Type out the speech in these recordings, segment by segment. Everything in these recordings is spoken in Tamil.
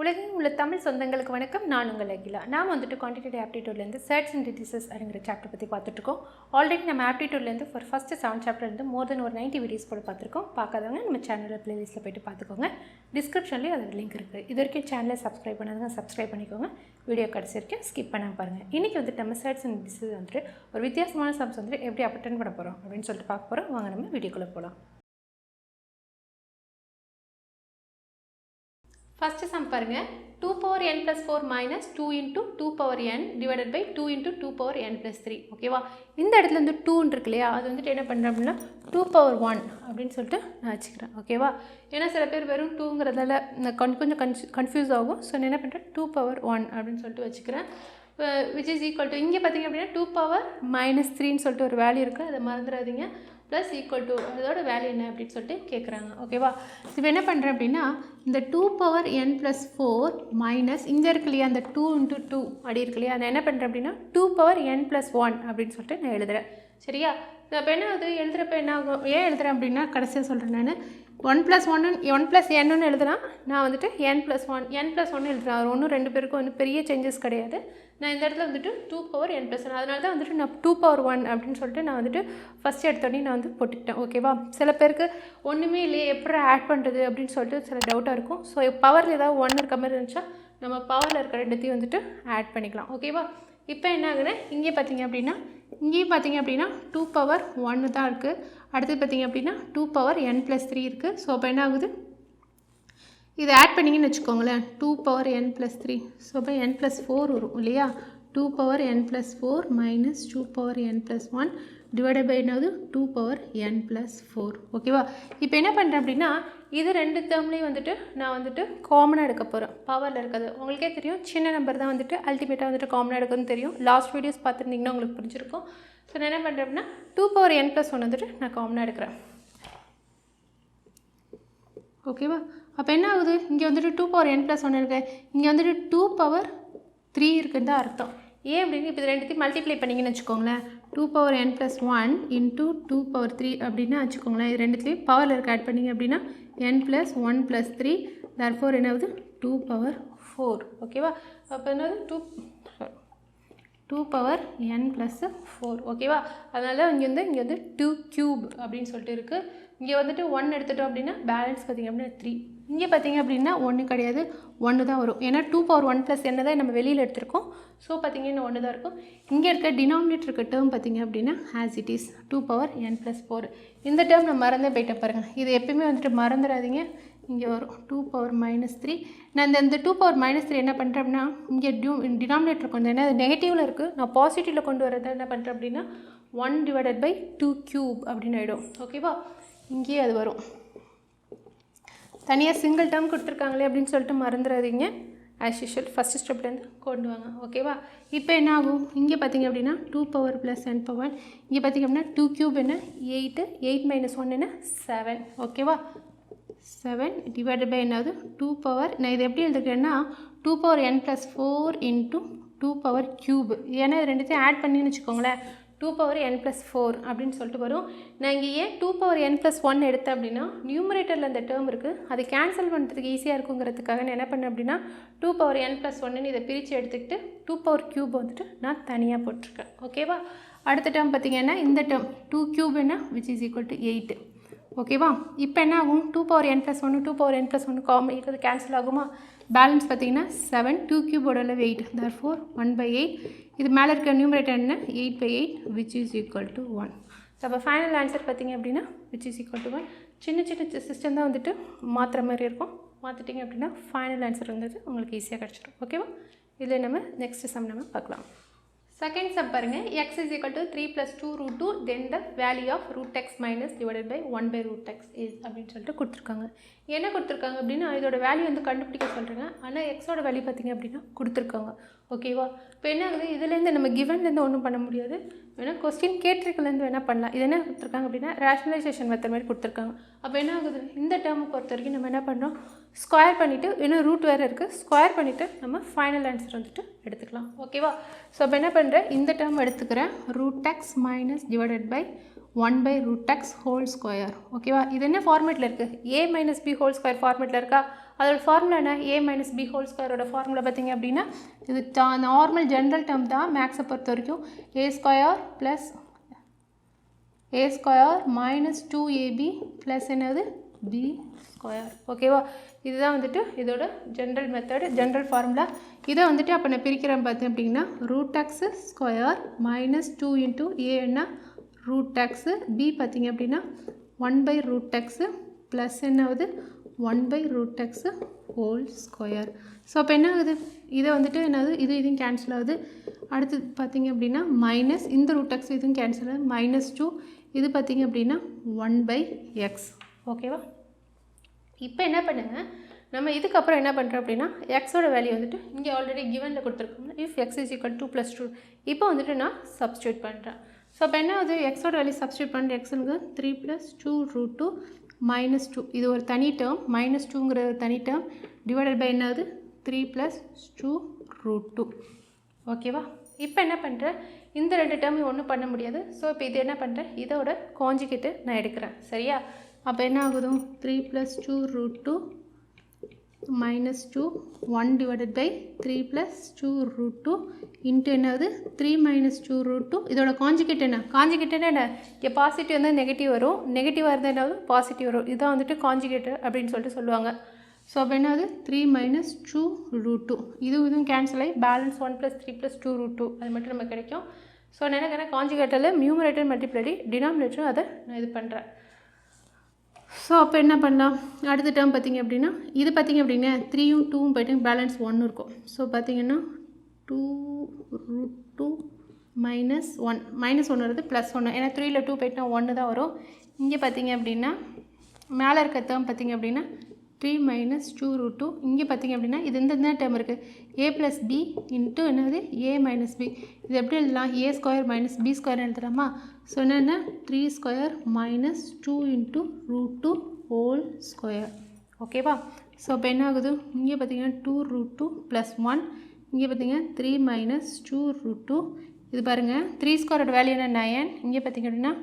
உலகில் உள்ள தமிழ் சொந்தங்களுக்கு வணக்கம். நான் உங்கள் அகிலா. நாம் வந்துட்டு குவான்டிடேட்டிவ் ஆப்டிடியூட்லேருந்து சர்ச் அண்ட் டிசீசஸ் அப்படிங்கிற சாப்டர் பற்றி பார்த்துட்ருக்கோம். ஆல்ரெடி நம்ம ஆப்டிடியூட்லேருந்து ஃபார் ஃபஸ்ட்டு 7 சாப்டர்லேருந்து மோர் தென் ஒரு 90 வீடியோஸ் போல பார்த்துருக்கோம். பார்க்காதவங்க நம்ம சேனலில் ப்ளேலிஸ்ட்டில் போய்ட்டு பார்த்துக்கோங்க. டிஸ்கிரிப்ஷன்லேயும் அதோட லிங்க் இருக்குது. இது வரைக்கும் சேனலை சப்ஸ்கிரைப் பண்ணாதவங்க சப்ஸ்கிரைப் பண்ணிக்கோங்க. வீடியோ கடைசி வரைக்கும் ஸ்கிப் பண்ணாமல் பாருங்கள். இன்றைக்கி வந்துட்டு நம்ம சர்ச் அண்ட் டிசீஸ் வந்துட்டு ஒரு வித்தியாசமான சம்ஸ் வந்துட்டு எப்படி அட்டெண்ட் பண்ண போகிறோம் அப்படின்னு சொல்லிட்டு பார்க்க போகிறோம். வாங்க நம்ம வீடியோக்குள்ளே போகலாம். First sum பாருங்க 2 power n plus 4 minus 2 into 2 power n divided by 2 into 2 power n plus 3. ஓகேவா? இந்த இடத்துல வந்து 2 இருக்கு இல்லையா, அது வந்துட்டு என்ன பண்ணுறேன் அப்படின்னா 2 power 1 அப்படின்னு சொல்லிட்டு நான் வச்சுக்கிறேன். ஓகேவா? ஏன்னா சில பேர் வெறும் 2ங்கிறதால கொஞ்சம் கன்ஃபியூஸ் ஆகும். ஸோ நான் என்ன பண்ணுறேன் 2 power 1 அப்படின்னு சொல்லிட்டு வச்சுக்கிறேன். விச் இஸ் ஈக்குவல் டு இங்கே பார்த்தீங்க அப்படின்னா 2 power minus 3ன்னு சொல்லிட்டு ஒரு வேல்யூ இருக்குது, அதை மறந்துடாதீங்க. ப்ளஸ் ஈக்குவல் டு அதோட வேல்யூ என்ன அப்படின்னு சொல்லிட்டு கேட்குறாங்க. ஓகேவா? இப்போ என்ன பண்ணுறேன் அப்படின்னா இந்த 2 power n plus 4 மைனஸ் இங்கே இருக்கு இல்லையா அந்த 2 into 2 அப்படி இருக்கு இல்லையா, அதை என்ன பண்ணுறேன் அப்படின்னா 2 power n plus 1 அப்படின்னு சொல்லிட்டு நான் எழுதுகிறேன். சரியா? அப்போ என்ன அது எழுதுகிறப்ப என்ன ஆகும், ஏன் எழுதுகிறேன் அப்படின்னா கடைசியாக சொல்கிறேன் நான் 1 + 1 + n எழுதுனா நான் வந்துட்டு n + 1 எழுதுகிறேன். அது ஒன்றும் ரெண்டு பேருக்கும் ஒன்றும் பெரிய சேஞ்சஸ் கிடையாது. நான் இந்த இடத்துல வந்துட்டு 2 power n + 1 அதனால தான் வந்துட்டு நான் 2 power 1 அப்படின்னு சொல்லிட்டு நான் வந்துட்டு ஃபஸ்ட் எடுத்தோடனே நான் வந்து போட்டுக்கிட்டேன். ஓகேவா? சில பேருக்கு ஒன்றுமே இல்லையே எப்படி ஆட் பண்ணுறது அப்படின்னு சொல்லிட்டு சில டவுட்டாக இருக்கும். ஸோ பவரில் ஏதாவது 1 இருக்க மாதிரி இருந்துச்சா நம்ம பவரில் இருக்கிற ரெண்டுத்தையும் வந்துட்டு ஆட் பண்ணிக்கலாம். ஓகேவா? இப்போ என்ன ஆகுதுன்னா இங்கேயும் பார்த்தீங்க அப்படின்னா 2 power 1 தான் இருக்குது. அடுத்து பார்த்தீங்க அப்படின்னா 2 power n + 3 இருக்குது. ஸோ அப்போ என்ன ஆகுது, இது ஆட் பண்ணிங்கன்னு வச்சுக்கோங்களேன் 2 power n + 3. ஸோ அப்போ n + 4 வரும் இல்லையா, 2 power n + 4 minus 2 power n + 1 divided by என்னது 2 power n + 4. ஓகேவா? இப்போ என்ன பண்ணுறேன் அப்படின்னா இது ரெண்டு டேர்ம்லேயும் வந்துட்டு நான் வந்துட்டு காமனாக எடுக்க போகிறேன். பவரில் இருக்கிறது உங்களுக்கே தெரியும், சின்ன நம்பர் தான் வந்துட்டு அல்டிமேட்டாக வந்துட்டு காமனாக எடுக்கணும்னு தெரியும். லாஸ்ட் வீடியோஸ் பார்த்துருந்தீங்கன்னா உங்களுக்கு புரிஞ்சிருக்கும். ஸோ நான் என்ன பண்ணுறேன் அப்படின்னா 2 power n + 1 வந்துட்டு நான் காமனாக எடுக்கிறேன். ஓகேவா? அப்போ என்ன ஆகுது, இங்கே வந்துட்டு 2 power n + 1 இருக்கு, இங்கே வந்துட்டு 2 power 3 இருக்குன்னு தான் அர்த்தம். ஏன் அப்படின்னு இப்போ இது ரெண்டுத்தையும் மல்டிப்ளை பண்ணிங்கன்னு வச்சுக்கோங்களேன் 2 power n + 1 into 2 power 3 அப்படின்னா வச்சுக்கோங்களேன். இது ரெண்டுத்துலேயும் பவரில் இருக்க ஆட் பண்ணிங்க அப்படின்னா n + 1 + 3 தர்ஃபோர் என்ன 2 power 4. ஓகேவா? அப்போ என்னது 2 power n + 4. ஓகேவா? அதனால இங்கே வந்து 2 cube அப்படின்னு சொல்லிட்டு இருக்குது. இங்கே வந்துட்டு 1 எடுத்துட்டோம் அப்படின்னா பேலன்ஸ் பார்த்திங்க அப்படின்னா 3. இங்கே பார்த்திங்க அப்படின்னா 1 கிடையாது, 1 தான் வரும். ஏன்னா 2 power 1 + n தான் நம்ம வெளியில் எடுத்திருக்கோம். ஸோ பார்த்திங்கன்னா 1 தான் இருக்கும். இங்கே இருக்க டினாமினேட்டர் இருக்க டேர்ம் பார்த்திங்க அப்படின்னா as it is 2 power n + 4. இந்த டேர்ம் நான் மறந்தே போயிட்டேன் பாருங்கள். இது எப்பயுமே வந்துட்டு மறந்துடாதீங்க. இங்கே வரும் 2 power -3. நான் இந்த 2 power -3 என்ன பண்ணுறேன் அப்படின்னா இங்கே டினாமினேட்டர் கொண்டு ஏன்னா அது நெகட்டிவில் இருக்குது, நான் பாசிட்டிவில் கொண்டு வரதை என்ன பண்ணுறேன் அப்படின்னா 1 divided by 2 cube அப்படின்னு ஆகிடும். ஓகேவா? இங்கேயே அது வரும். தனியாக சிங்கிள் டேர்ம் கொடுத்துருக்காங்களே அப்படின்னு சொல்லிட்டு மறந்துடாதீங்க. ஆஸ் யூஷுவல் ஃபஸ்ட்டு ஸ்டெப்லேருந்து கொண்டு வாங்க. ஓகேவா? இப்போ என்ன ஆகும், இங்கே பார்த்திங்க அப்படின்னா 2 power + n power 1, இங்கே பார்த்திங்க அப்படின்னா 2 cube என்ன 8, 8 - 1 என்ன 7. ஓகேவா? 7 டிவைடட் பை என்னது 2 power, நான் இது எப்படி எழுதுக்கிறேன்னா 2 power n + 4 into 2 power cube. ஏன்னா இது ரெண்டுத்தையும் ஆட் பண்ணின்னு வச்சுக்கோங்களேன் 2 power n + 4 அப்படின்னு சொல்லிட்டு வரும். நான் இங்கே ஏன் 2 power n + 1 எடுத்தேன் அப்படின்னா நியூமரேட்டரில் அந்த டேர்ம் இருக்குது, அது கேன்சல் பண்ணுறதுக்கு ஈஸியாக இருக்குங்கிறதுக்காக நான் என்ன பண்ணேன் அப்படின்னா 2 power n + 1 இதை பிரித்து எடுத்துக்கிட்டு 2 power cube வந்துட்டு நான் தனியாக போட்டிருக்கேன். ஓகேவா? அடுத்த டேர்ம் பார்த்திங்கன்னா இந்த டேர்ம் 2 cube என்ன which is equal to 8. ஓகேவா? இப்போ என்ன ஆகும் 2 power n + 1 2 power n + 1 common இது கேன்சல் ஆகுமா, பேலன்ஸ் பார்த்திங்கன்னா 7, 2 cube 8 therefore 1/8. இது மேலே இருக்க நியூமரேட்டர் என்ன 8/8 which is equal to 1. So அப்போ ஃபைனல் ஆன்சர் பார்த்திங்க அப்படின்னா which is equal to 1. சின்ன சிஸ்டம் தான் வந்துட்டு மாற்றுற மாதிரி இருக்கும். மாற்றிட்டிங்க அப்படின்னா ஃபைனல் ஆன்சர் வந்துட்டு உங்களுக்கு ஈஸியாக கிடச்சிடும். ஓகேவா? இதில் நம்ம நெக்ஸ்ட் சம் நம்ம பார்க்கலாம். செகண்ட் சம் பாருங்கள், x is equal to 3 + 2 √2 then the value of √x minus divided by 1/√x is அப்படின்னு சொல்லிட்டு கொடுத்துருக்காங்க. என்ன கொடுத்துருக்காங்க அப்படின்னா இதோட வேல்யூ வந்து கண்டுபிடிக்க சொல்கிறேங்க, ஆனால் எக்ஸோட வேல்யூ பார்த்திங்க அப்படின்னா கொடுத்துருக்காங்க. ஓகேவா? இப்போ என்ன ஆகுது, இதுலேருந்து நம்ம கிவன்லேருந்து ஒன்றும் பண்ண முடியாது, வேணால் கொஸ்டின் கேட்டிருக்கலேருந்து வேணால் பண்ணலாம். இது என்ன கொடுத்துருக்காங்க அப்படின்னா ரேஷனலைசேஷன் மெத்தட் மாதிரி கொடுத்துருக்காங்க. அப்போ என்ன ஆகுது, இந்த டேர்மை பொறுத்த வரைக்கும் நம்ம என்ன பண்ணுறோம் ஸ்கொயர் பண்ணிவிட்டு இன்னும் ரூட் வேறு இருக்குது, ஸ்கொயர் பண்ணிவிட்டு நம்ம ஃபைனல் ஆன்சர் வந்துட்டு எடுத்துக்கலாம். ஓகேவா? ஸோ அப்போ என்ன பண்ணுறேன் இந்த டேர்ம் எடுத்துக்கிறேன் √x minus divided by 1/√x whole square. ஓகேவா? இது என்ன ஃபார்மேட்டில் இருக்குது, a - b whole square ஃபார்மேட்டில் இருக்கா, அதோட ஃபார்முலா என்ன? a மைனஸ் பி ஹோல் ஸ்கொயரோட ஃபார்முலா பார்த்திங்க அப்படின்னா இது நார்மல் ஜென்ரல் டேர்ம் தான் மேக்ஸை பொறுத்த வரைக்கும். a square plus a square minus 2ab plus என்னது b ஸ்கொயர். ஓகேவா? இதுதான் வந்துட்டு இதோட ஜென்ரல் மெத்தடு, ஜென்ரல் ஃபார்முலா. இதை வந்துட்டு அப்போ நான் பிரிக்கிறேன் பார்த்தேன் அப்படின்னா root x square minus 2 into ஏன்னா ரூட் எக்ஸு, பி பார்த்திங்க அப்படின்னா 1/√x ப்ளஸ் என்னாவது 1/√x ஹோல் ஸ்கொயர். ஸோ அப்போ என்ன ஆகுது? இதை வந்துட்டு என்னது இதையும் கேன்சல் ஆகுது. அடுத்து பார்த்திங்க அப்படின்னா மைனஸ் இந்த √x இதுவும் கேன்சல் ஆகுது, -2 இது பார்த்திங்க அப்படின்னா 1/x. ஓகேவா? இப்போ என்ன பண்ணுங்கள், நம்ம இதுக்கப்புறம் என்ன பண்ணுறோம் அப்படின்னா எக்ஸோட வேல்யூ வந்துட்டு இங்கே ஆல்ரெடி கிவனில் கொடுத்துருக்கோம். இஃப் x = 2 + 2 இப்போ வந்துட்டு நான் சப்ஸ்டியூட் பண்ணுறேன். ஸோ அப்போ என்ன ஆகுது? எக்ஸோட வேல்யூ சப்ஸ்டியூட் பண்ணுற எக்ஸுங்க 3 + 2√2 -2 இது ஒரு தனி டேர்ம், -2ங்கிற ஒரு தனி டேர்ம் டிவைடட் பை என்னது 3 + 2√2. ஓகேவா? இப்போ என்ன பண்ணுறேன், இந்த ரெண்டு டேர்மையும் ஒன்றும் பண்ண முடியாது. ஸோ இப்போ இது என்ன பண்ணுறேன், இதோட காஞ்சுகேட்டு நான் எடுக்கிறேன். சரியா? அப்போ என்ன ஆகுது? 3 + 2√2 -2 1 டிவைடட் பை 3 + 2√2 இன்ட்டு என்னது 3 - 2√2. இதோட காஞ்சுகேட் என்ன? காஞ்சுகேட் என்ன? இங்கே பாசிட்டிவ் வந்து நெகட்டிவ் வரும், நெகட்டிவாக இருந்தால் என்னது பாசிட்டிவ் வரும். இதுதான் வந்துட்டு காஞ்சுகேட்டு அப்படின்னு சொல்லிட்டு சொல்லுவாங்க. ஸோ அப்போ என்னது 3 - 2√2 இதுவும் கேன்சல் ஆகி பேலன்ஸ் 1 + 3 + 2√2 அது மட்டும் நமக்கு கிடைக்கும். ஸோ நான் என்ன காஞ்சுகேட்டில் நியூமரேட்டர் மல்டிப்ளை டினாமினேட்டரும் அதை நான் இது பண்ணுறேன். ஸோ அப்போ என்ன பண்ணலாம், அடுத்த டேர்ம் பார்த்திங்க அப்படின்னா இது பார்த்திங்க அப்படின்னா 3யும் 2வும் போய்ட்டு பேலன்ஸ் 1 இருக்கும். ஸோ பார்த்திங்கன்னா 2√2 -1 வருது +1 ஏன்னா 3ல் 2 போய்ட்டுனா 1 தான் வரும். இங்கே பார்த்திங்க அப்படின்னா மேலே இருக்க டேர்ம் பார்த்திங்க அப்படின்னா 3 - 2√2 இங்கே பார்த்திங்க அப்படின்னா இது இந்த டேர்ம் இருக்குது a + b இன்ட்டு என்னது a - b. இது எப்படி எழுதலாம்? a ஸ்கொயர் - b ஸ்கொயர் எழுதுலாமா? ஸோ என்னென்ன 3 ஸ்கொயர் -2 இன்ட்டு √2 ஹோல் ஸ்கொயர். ஓகேவா? ஸோ அப்போ என்ன ஆகுது? இங்கே பார்த்திங்கன்னா 2√2 + 1 இங்கே பார்த்திங்கன்னா 3 - 2√2 இது பாருங்கள் 3 ஸ்கொயரோட வேல்யூ என்ன 9. இங்கே பார்த்திங்க அப்படின்னா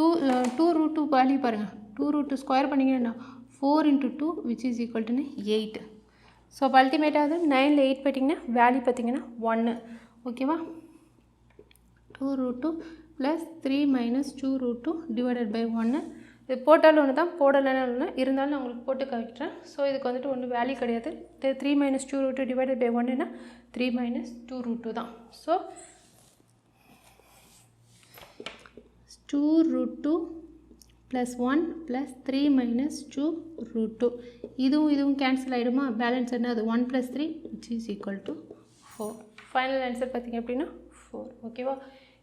2√2 வேல்யூ பாருங்கள் 2√2 ஸ்கொயர் பண்ணிங்கன்னா 4 × 2 which is equal to 8. So அப்போ அல்டிமேட்டாக 9ல் 8 போட்டிங்கன்னா வேல்யூ பார்த்திங்கன்னா 1. ஓகேவா? 2√2 + 3 - 2√2 டிவைடட் பை 1. இது போட்டாலும் ஒன்று தான், போடலைன்னு ஒன்று, இருந்தாலும் நான் உங்களுக்கு போட்டு காமிக்கிறேன். ஸோ இதுக்கு வந்துட்டு ஒன்றும் வேல்யூ கிடையாது. 3 - 2√2 டிவைடட் பை 1ன்னா 3 - 2√2 தான். ஸோ 2√2 + 1 + 3 - 2√2 இதுவும் கேன்சல் ஆகிடுமா? பேலன்ஸ் என்ன? அது 1 + 3 which is equal to 4. Final answer பார்த்திங்க அப்படின்னா 4. ஓகேவா?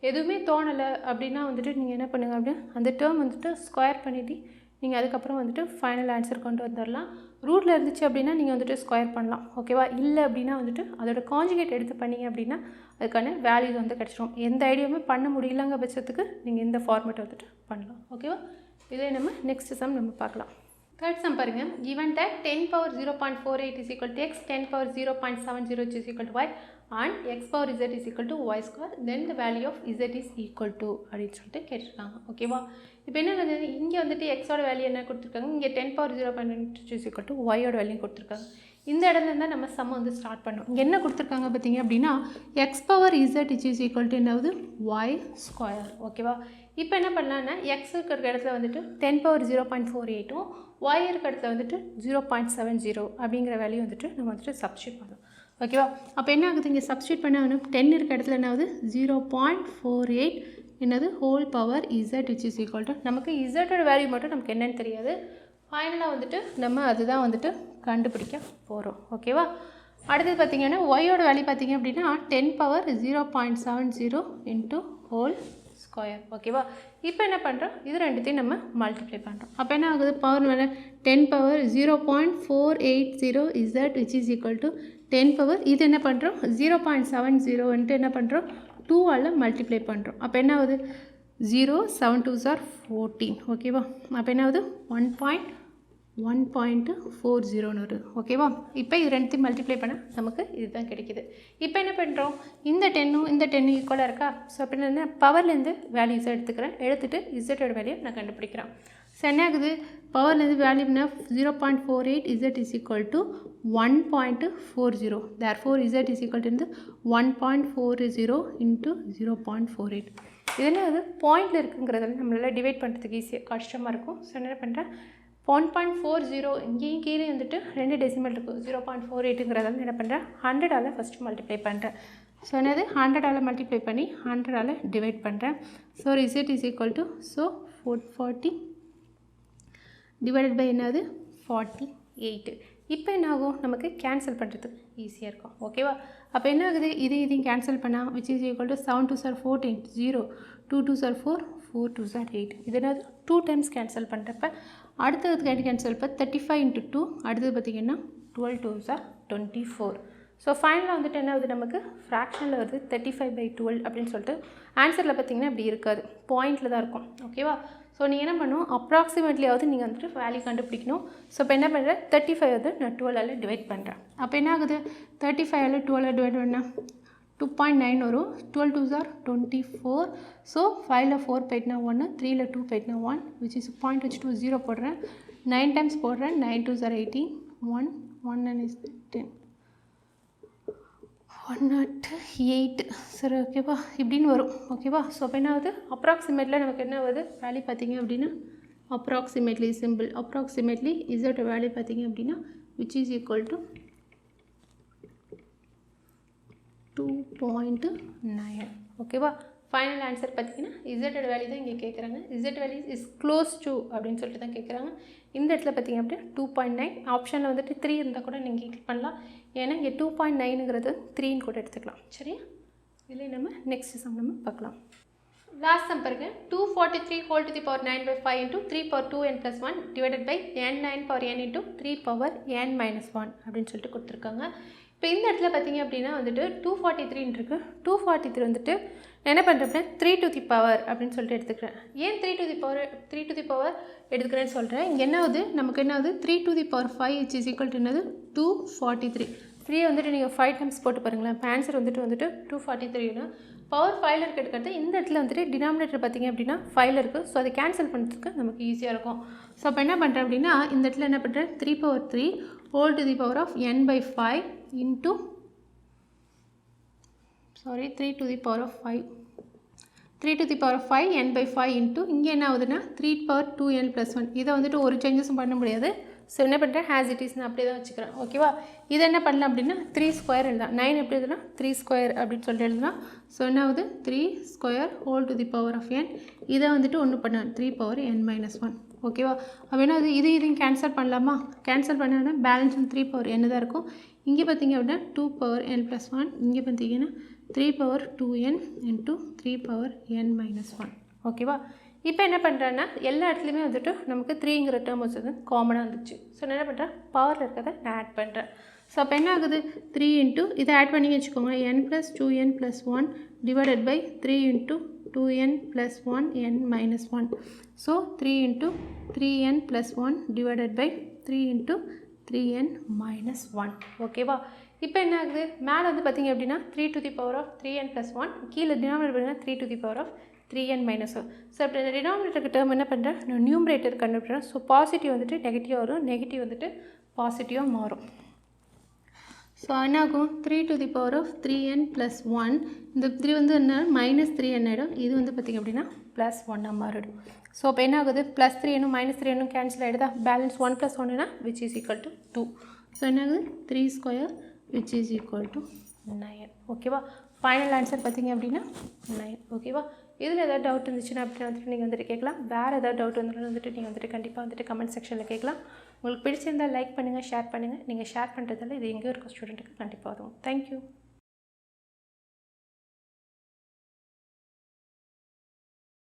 எதுவுமே தோணலை அப்படின்னா வந்துட்டு நீங்கள் என்ன பண்ணுங்கள் அப்படின்னா அந்த டேர்ம் வந்துட்டு ஸ்கொயர் பண்ணிவிட்டு நீங்கள் அதுக்கப்புறம் வந்துட்டு ஃபைனல் ஆன்சர் கொண்டு வந்துடலாம். ரூட்டில் இருந்துச்சு அப்படின்னா நீங்கள் வந்துட்டு ஸ்கொயர் பண்ணலாம். ஓகேவா? இல்லை அப்படின்னா வந்துட்டு அதோட காஞ்சுகேட் எடுத்து பண்ணிங்க அப்படின்னா அதுக்கான வேல்யூஸ் வந்து கிடச்சிடும். எந்த ஐடியாவுமே பண்ண முடியலங்க பட்சத்துக்கு நீங்கள் இந்த ஃபார்மேட் வந்துட்டு பண்ணலாம். ஓகேவா? இதே நம்ம நெக்ஸ்ட் சம் நம்ம பார்க்கலாம். தேர்ட் சம் பாருங்கள். given that 10^0.48 is equal to x, 10^0.70 is equal to y and x(z) is equal to y square, then the value of z is equal to அப்படின்னு சொல்லிட்டு கேட்டிருக்காங்க. ஓகேவா? இப்போ என்ன வந்து இங்கே வந்துட்டு எக்ஸோட வேல்யூ என்ன கொடுத்துருக்காங்க, இங்கே 10^0.22 is equal to y-ஓட வேல்யூ கொடுத்துருக்காங்க. இந்த இடத்துல தான் நம்ம சம் வந்து ஸ்டார்ட் பண்ணோம். இங்கே என்ன கொடுத்துருக்காங்க பார்த்தீங்க அப்படின்னா x(z) is equal to என்னது y ஸ்கொயர். ஓகேவா? இப்போ என்ன பண்ணலான்னா எக்ஸ் இருக்கிற இடத்துல வந்துட்டு 10^0.48ம் y இருக்கிற இடத்துல வந்துட்டு 0.70 அப்படிங்கிற வேல்யூ வந்துட்டு நம்ம வந்துட்டு சப்ஸ்டியூட் பண்ணலாம். ஓகேவா? அப்போ என்ன ஆகுது, இங்கே சப்ஸ்டியூட் பண்ண வேணும். 10 இருக்கிற இடத்துல என்ன ஆகுது 0.48 என்னது whole power z which is equal to நமக்கு z-ஓட வேல்யூ மட்டும் நமக்கு என்னன்னு தெரியாது. ஃபைனலாக வந்துட்டு நம்ம அதுதான் வந்துட்டு கண்டுபிடிக்க போகிறோம். ஓகேவா? அடுத்தது பார்த்திங்கன்னா y-ஓட வேல்யூ பார்த்திங்க அப்படின்னா 10^0.70 இன்ட்டு ஹோல் ஸ்கொயர். ஓகேவா? இப்போ என்ன பண்ணுறோம், இது ரெண்டுத்தையும் நம்ம மல்டிப்ளை பண்ணுறோம். அப்போ என்ன ஆகுது, பவர் வேலை 10^0.480 z which is equal to 10 இது என்ன பண்ணுறோம் 0.70 என்ன பண்ணுறோம் 2ஆல் மல்டிப்ளை பண்ணுறோம். அப்போ என்ன ஆகுது 0 7 2s are 14. ஓகேவா? அப்போ என்ன ஆகுது 1.40 வருது. ஓகேவா? இப்போ இது ரெண்டுத்தையும் மல்டிப்ளை பண்ண நமக்கு இதுதான் கிடைக்கிது. இப்போ என்ன பண்ணுறோம், இந்த 10ம் இந்த 10 ஈக்குவலாக இருக்கா. ஸோ அப்போ என்ன பவர்லேருந்து வேல்யூஸை எடுத்துக்கிறேன், எடுத்துகிட்டு இசட்டோட வேல்யூ நான் கண்டுபிடிக்கிறேன். ஸோ என்ன ஆகுது பவர்லேருந்து வேல்யூனா 0.48 z is equal to 1.40. therefore z is equal to 1.40 into 0.48. இதெல்லாம் அது பாயிண்டில் இருக்குங்கிறதால நம்மளால் டிவைட் பண்ணுறதுக்கு ஈஸியாக கஷ்டமாக இருக்கும். ஸோ என்ன பண்ணுறேன் 1.40 இங்கேயும் கீழே வந்துட்டு 2 டெசிமல் இருக்கும் 0.48ங்கிறதால என்ன பண்ணுறேன் 100ஆல் ஃபஸ்ட்டு மல்டிப்ளை பண்ணுறேன். ஸோ என்னது 100ஆல் மல்டிப்ளை பண்ணி 100ஆல் டிவைட் பண்ணுறேன். So z is equal to 440 divided by என்னது 48. இப்போ என்ன ஆகும் நமக்கு கேன்சல் பண்ணுறதுக்கு ஈஸியாக இருக்கும். ஓகேவா? அப்போ என்ன ஆகுது இதையும் கேன்சல் பண்ணால் which is equal to 7 2s are 14 0 2 2s are 4 4 2s are 8. இதனால் 2 டைம்ஸ் கேன்சல் பண்ணுறப்ப அடுத்தது கேன்சல் இப்போ 35 into 2 அடுத்தது பார்த்திங்கன்னா 12 2s are 24. ஸோ ஃபைனலாக வந்துட்டு என்ன ஆகுது நமக்கு ஃப்ராக்ஷனில் வருது 35/12 அப்படின்னு சொல்லிட்டு ஆன்சரில் பார்த்திங்கன்னா இப்படி இருக்காது பாயிண்டில் தான் இருக்கும். ஓகேவா? ஸோ நீங்கள் என்ன பண்ணணும் அப்ராக்சிமேட்லியாவது நீங்கள் வந்துட்டு வேல்யூ கண்டுபிடிக்கணும். ஸோ இப்போ என்ன பண்ணுறேன் 35 வந்து நான் 12ஆல் டிவைட் பண்ணுறேன். அப்போ என்ன ஆகுது 35ஆல் 12ஆல் டிவைட் பண்ணால் 2.9 வரும். 12 2s are 24. ஸோ 5ல் 4 போயிட்டுனா 1 3ல் 2 போயிட்டுனா 1 which is பாயிண்ட் வச்சுட்டு 0 போடுறேன் 9 டைம்ஸ் போடுறேன் 9 2s are 18 1 1 9 is 10 108. சரி ஓகேவா இப்படின்னு வரும். ஓகேவா? ஸோ அப்போ என்ன ஆகுது அப்ராக்சிமேட்டில் நமக்கு என்ன ஆகுது வேல்யூ பார்த்திங்க அப்படின்னா approximately simple approximately Z value பார்த்திங்க அப்படின்னா which is equal to 2.9. ஓகேவா? ஃபைனல் ஆன்சர் பார்த்திங்கன்னா இசட்டோட வேல்யூ தான் இங்கே கேட்குறாங்க. Z value is close to அப்படின்னு சொல்லிட்டு தான் கேட்குறாங்க. இந்த இடத்துல பார்த்திங்க அப்படின்னா 2.9 ஆப்ஷனில் வந்துட்டு 3 இருந்தால் கூட நீங்கள் கிளிக் பண்ணலாம். ஏன்னா இங்கே 2.9ங்கிறது 3ன்னு கூட எடுத்துக்கலாம். சரியா? இதில் நம்ம நெக்ஸ்ட் சம் நம்ம பார்க்கலாம். லாஸ்ட் சம் பாருங்க 243 whole to the power 9/5 into 3 power 2n plus 1 divided by n9 power n into 3 power n minus 1 அப்படின்னு சொல்லிட்டு கொடுத்துருக்காங்க. இப்போ இந்த இடத்துல பார்த்திங்க அப்படின்னா வந்துட்டு 243 இருக்குது. 243 வந்துட்டு என்ன பண்ணுறேன் 3 to the power அப்படின்னு சொல்லிட்டு எடுத்துக்கிறேன். ஏன் 3 to the power எடுத்துக்கிறேன்னு சொல்கிறேன். இங்கே என்ன ஆகுது நமக்கு என்ன ஆகுது 3 to the power 5 which is equal to என்னது 243. 3 வந்துட்டு நீங்கள் 5 டைம்ஸ் போட்டு பாருங்களேன். இப்போ ஆன்சர் வந்துட்டு 243னா பவர் 5ல் இருக்கிறது. இந்த இடத்துல வந்துட்டு டினாமினேட்டர் பார்த்திங்க அப்படின்னா 5ல் இருக்குது. ஸோ அதை கேன்சல் பண்ணுறதுக்கு நமக்கு ஈஸியாக இருக்கும். ஸோ அப்போ என்ன பண்ணுறேன் அப்படின்னா இந்த இடத்துல என்ன பண்ணுறேன் 3 power 3 whole to the power of n/5 into 3 to the power of 5 3 to the power of 5 n/5 into இங்கே என்ன ஆகுதுன்னா 3 power 2n plus 1. இதை வந்துட்டு ஒரு சேஞ்சஸும் பண்ண முடியாது. ஸோ என்ன பண்ணுறேன் ஹேஸ் இட் இஸ் நான் அப்படியே தான் வச்சுக்கிறேன். ஓகேவா? இதை என்ன பண்ணலாம் அப்படின்னா 3 ஸ்கொயர் எழுதலாம். 9 எப்படி எழுதுனா 3 ஸ்கொயர் அப்படின்னு சொல்லிட்டு எழுதலாம். ஸோ என்ன ஆகுது 3 square whole to the power of n. இதை வந்துட்டு ஒன்று பண்ணலாம் 3 power n minus 1. ஓகேவா? அப்படின்னா அது இதையும் கேன்சல் பண்ணலாமா? கேன்சல் பண்ணால் பேலன்ஸ் 3 power n தான் இருக்கும். இங்கே பார்த்திங்க அப்படின்னா 2 power n plus 1. இங்கே பார்த்திங்கன்னா 3 power 2n into 3 power n minus 1. ஓகேவா? இப்போ என்ன பண்ணுறேன்னா எல்லா இடத்துலையுமே வந்துட்டு நமக்கு 3ங்கிற டேர்ம் வந்து காமனாக வந்துச்சு. ஸோ நான் என்ன பண்ணுறேன் பவரில் இருக்கிறத நான் ஆட் பண்ணுறேன். ஸோ அப்போ என்ன ஆகுது 3 into இதை ஆட் பண்ணி வச்சுக்கோங்க n plus 2n plus 1 divided by 3 into 2n plus 1 n minus 1. So 3 into 3n plus 1 divided by 3 into 3n minus 1. ஓகேவா? இப்போ என்ன ஆகுது மேலே வந்து பார்த்திங்க அப்படின்னா 3 to the power of 3n plus 1 கீழே டினாமினேட்டர் பார்த்தீங்கன்னா 3 to the power of 3n minus 1. So அப்படி இந்த டினாமினேட்டருக்கு டேர்ம் என்ன பண்ணுறேன் நான் நியூமரேட்டர் கண்டுபிடிக்கிறேன். ஸோ பாசிட்டிவ் வந்துட்டு நெகட்டிவ் வரும், நெகட்டிவ் வந்துட்டு பாசிட்டிவாக மாறும். ஸோ என்ன ஆகும் 3 to the power of 3n plus 1 இந்த 3 வந்து என்ன -3n ஆகிடும். இது வந்து பார்த்திங்க அப்படின்னா +1 மாறிடும். ஸோ அப்போ என்ன ஆகுது +3n -3n கேன்சல் ஆகிடுதா. பேலன்ஸ் 1 + 1னா which is equal to 2. So என்ன ஆகுது 3 square which is equal to 9. ஓகேவா? ஃபைனல் ஆன்சர் பார்த்திங்க அப்படின்னா 9. ஓகேவா? இதில் ஏதாவது டவுட் இருந்துச்சுன்னா அப்படின்னா வந்துட்டு நீங்கள் வந்துட்டு கேட்கலாம். வேறு ஏதாவது டவுட் இருந்தாலும் வந்துட்டு நீங்கள் வந்துட்டு கண்டிப்பாக வந்துட்டு கமெண்ட் செக்ஷனில் கேட்கலாம். உங்களுக்கு பிடிச்சிருந்தால் லைக் பண்ணுங்கள், ஷேர் பண்ணுங்கள். நீங்கள் ஷேர் பண்ணுறதால இது எங்கேயோ இருக்க ஸ்டூடெண்ட்டுக்கு கண்டிப்பாக வரும். தேங்க்யூ.